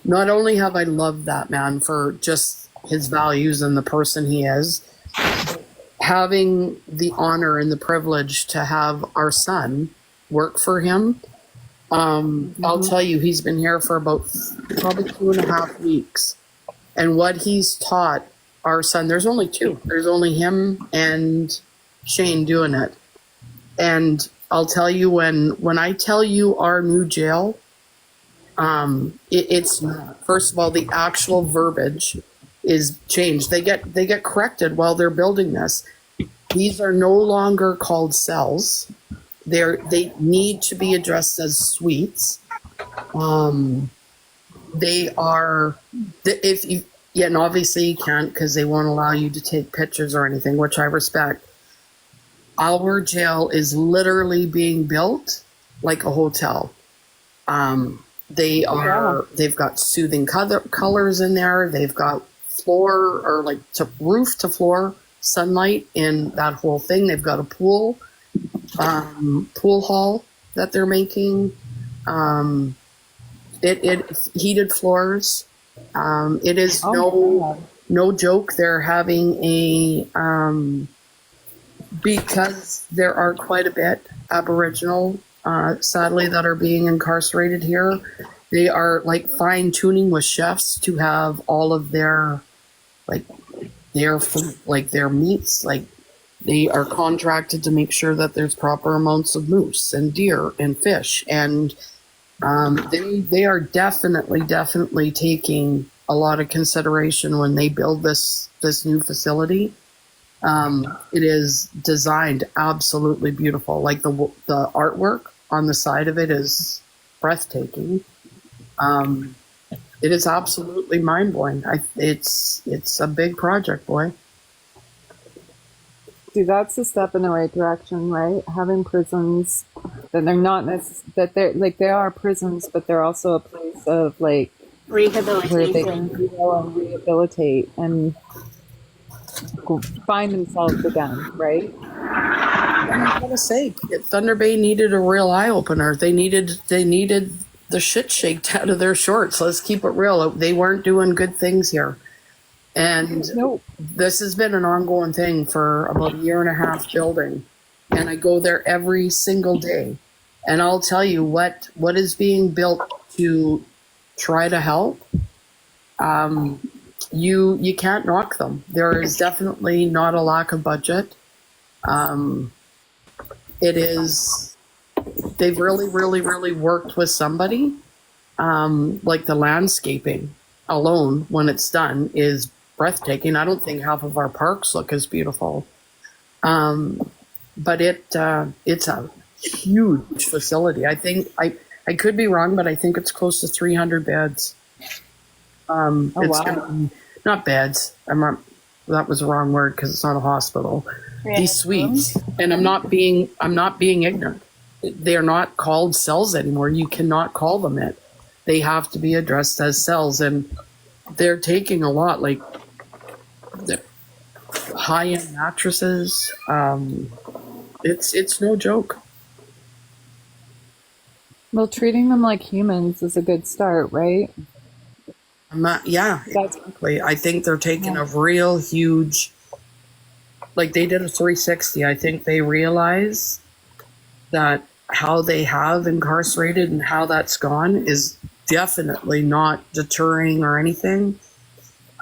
not only have I loved that man for just his values and the person he is, having the honor and the privilege to have our son work for him. I'll tell you, he's been here for about probably 2.5 weeks. And what he's taught our son, there's only two. There's only him and Shane doing it. And I'll tell you, when I tell you our new jail, it's first of all, the actual verbiage is changed. They get corrected while they're building this. These are no longer called cells. They need to be addressed as suites. They are, if you, yeah, and obviously you can't because they won't allow you to take pictures or anything, which I respect. Our jail is literally being built like a hotel. They've got soothing colors in there. They've got floor or like roof to floor sunlight in that whole thing. They've got a pool hall that they're making. It heated floors. It is no joke. They're having a because there are quite a bit Aboriginal, sadly, that are being incarcerated here. They are like fine tuning with chefs to have all of their their meats. Like they are contracted to make sure that there's proper amounts of moose and deer and fish, and they are definitely taking a lot of consideration when they build this new facility. It is designed absolutely beautiful. Like the artwork on the side of it is breathtaking. It is absolutely mind blowing. It's a big project, boy. See, that's a step in the right direction, right? Having prisons that they're not that they're like they are prisons, but they're also a place of like rehabilitation, where they can heal and rehabilitate and find themselves again, right? For goodness sake, Thunder Bay needed a real eye opener. They needed the shit shaked out of their shorts. Let's keep it real. They weren't doing good things here. And this has been an ongoing thing for about 1.5 years building. And I go there every single day. And I'll tell you what is being built to try to help. You can't knock them. There is definitely not a lack of budget. They've really worked with somebody. Like the landscaping alone, when it's done, is breathtaking. I don't think half of our parks look as beautiful. But it's a huge facility. I think I could be wrong, but I think it's close to 300 beds. It's wow. Not beds. That was the wrong word because it's not a hospital. Yeah. These suites, and I'm not being ignorant. They are not called cells anymore. You cannot call them it. They have to be addressed as cells, and they're taking a lot, like the high-end mattresses. It's no joke. Well, treating them like humans is a good start, right? Exactly. I think they're taking a real huge, like they did a 360. I think they realize that how they have incarcerated and how that's gone is definitely not deterring or anything.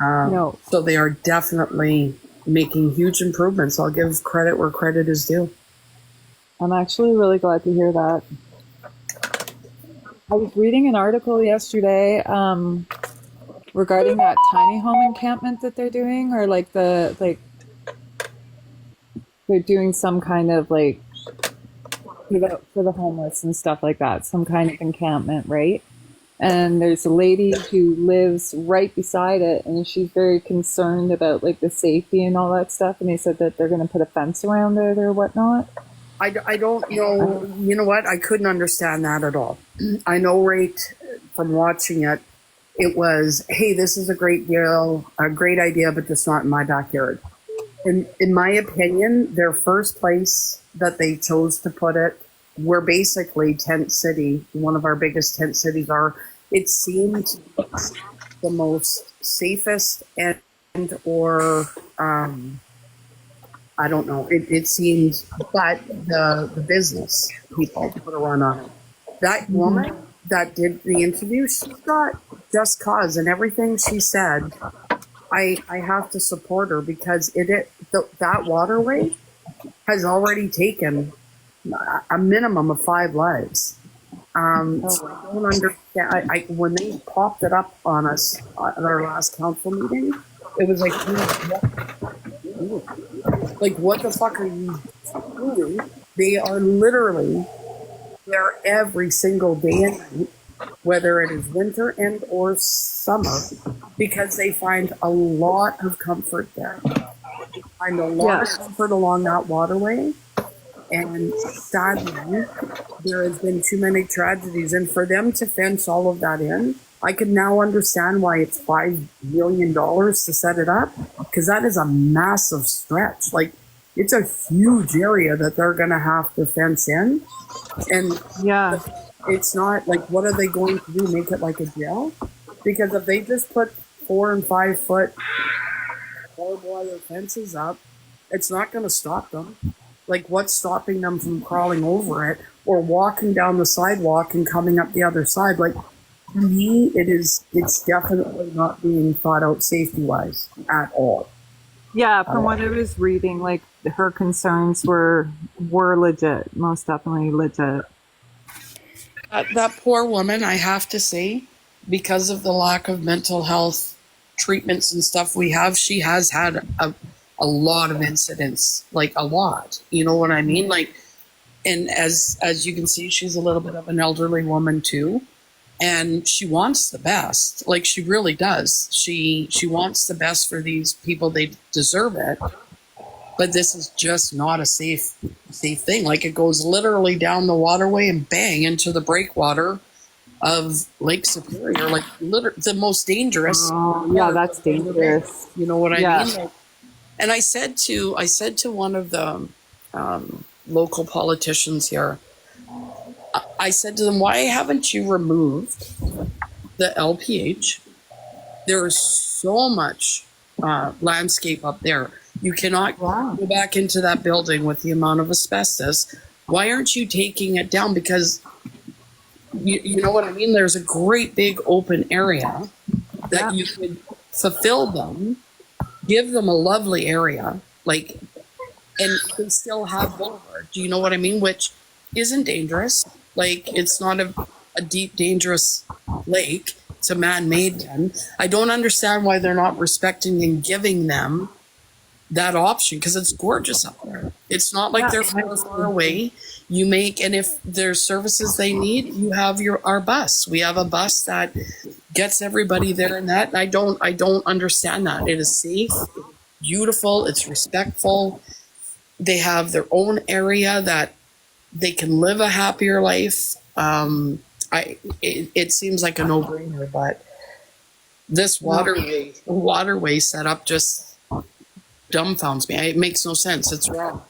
No. So they are definitely making huge improvements. I'll give credit where credit is due. I'm actually really glad to hear that. I was reading an article yesterday regarding that tiny home encampment that they're doing, or they're doing some kind of like for the homeless and stuff like that, some kind of encampment, right? And there's a lady who lives right beside it, and she's very concerned about like the safety and all that stuff. And they said that they're going to put a fence around it or whatnot. I don't know. You know what? I couldn't understand that at all. I know right from watching it, it was, hey, this is a great deal, a great idea, but just not in my backyard. In my opinion, their first place that they chose to put it, where basically Tent City, one of our biggest tent cities are, it seemed the most safest and or I don't know. It seemed, but the business people put a run on it. That woman that did the interview, she got just cause, and everything she said, I have to support her because that waterway has already taken a minimum of 5 lives. So I don't understand. When they popped it up on us at our last council meeting, it was like, what the fuck are you doing? They are literally there every single day and night, whether it is winter and or summer, because they find a lot of comfort there. They find a lot of comfort along that waterway. And sadly, there has been too many tragedies. And for them to fence all of that in, I can now understand why it's $5 million to set it up, because that is a massive stretch. Like, it's a huge area that they're going to have to fence in. And it's not like, what are they going to do? Make it like a jail? Because if they just put 4 and 5 foot barbed wire fences up, it's not going to stop them. Like, what's stopping them from crawling over it or walking down the sidewalk and coming up the other side? Like, to me, it's definitely not being thought out safety-wise at all. Yeah, from what I was reading, like, her concerns were legit, most definitely legit. That poor woman, I have to say, because of the lack of mental health treatments and stuff we have, she has had a lot of incidents, like a lot. You know what I mean? Like, and as you can see, she's a little bit of an elderly woman too, and she wants the best. Like, she really does. She wants the best for these people. They deserve it. But this is just not a safe thing. Like, it goes literally down the waterway and bang into the breakwater of Lake Superior. Like, the most dangerous. Oh, yeah, that's dangerous. You know what I mean? Like, and I said to one of the local politicians here, I said to them, why haven't you removed the LPH? There is so much landscape up there. You cannot go back into that building with the amount of asbestos. Why aren't you taking it down? Because you know what I mean? There's a great big open area that you could fulfill them, give them a lovely area, like, and they still have boulevard. Do you know what I mean? Which isn't dangerous. Like, it's not a deep, dangerous lake. It's a man-made one. I don't understand why they're not respecting and giving them that option, because it's gorgeous up there. It's not like they're far away. You make, and if there's services they need, you have our bus. We have a bus that gets everybody there, and that I don't understand that. It is safe, beautiful, it's respectful. They have their own area that they can live a happier life. It seems like a no-brainer, but this waterway setup just dumbfounds me. It makes no sense. It's wrong.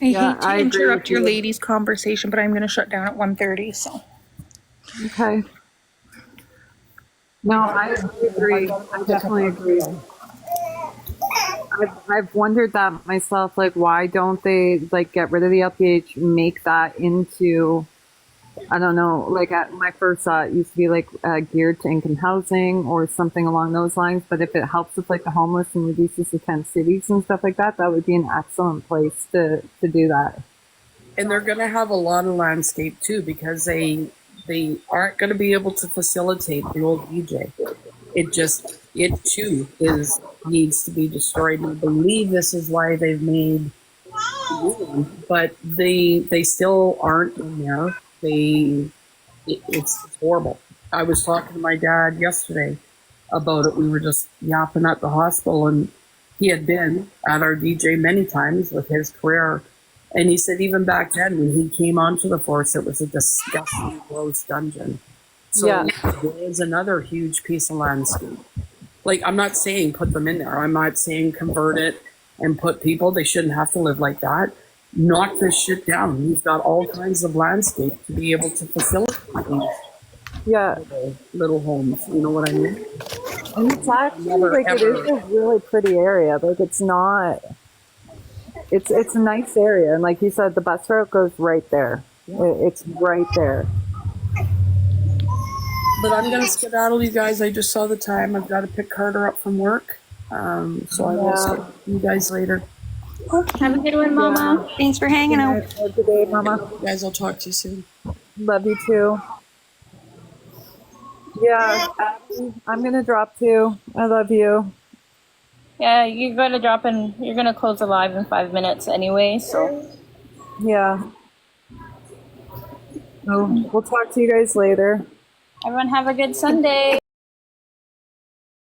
I hate to interrupt your ladies' conversation, but I'm going to shut down at 1:30. So. Okay. No, I agree. I definitely agree. I've wondered that myself. Like, why don't they like get rid of the LPH, make that into, I don't know, like my first thought used to be like geared to income housing or something along those lines. But if it helps with like the homeless and reduces the tent cities and stuff like that, that would be an excellent place to do that. And they're going to have a lot of landscape too, because they aren't going to be able to facilitate the old DJ. It too needs to be destroyed. And I believe this is why they've made room, but they still aren't in there. It's horrible. I was talking to my dad yesterday about it. We were just yapping at the hospital, and he had been at our DJ many times with his career. And he said even back then when he came onto the force, it was a disgusting, gross dungeon. So there is another huge piece of landscape. Like, I'm not saying put them in there. I'm not saying convert it and put people. They shouldn't have to live like that. Knock this shit down. You've got all kinds of landscape to be able to facilitate these. Yeah. little homes. You know what I mean? And it's actually Never, like it ever. is a really pretty area. Like it's not. It's a nice area, and like you said, the bus route goes right there. It's right there. But I'm gonna skedaddle, you guys. I just saw the time. I've got to pick Carter up from work. So I will see you guys later. Have a good one, Mama. Thanks for hanging out. Have a good day, Mama. You guys, I'll talk to you soon. Love you too. Yeah, Abby, I'm gonna drop too. I love you. Yeah, you're gonna drop in. You're gonna close the live in 5 minutes anyway. So Yeah. Oh, we'll talk to you guys later. everyone have a good Sunday.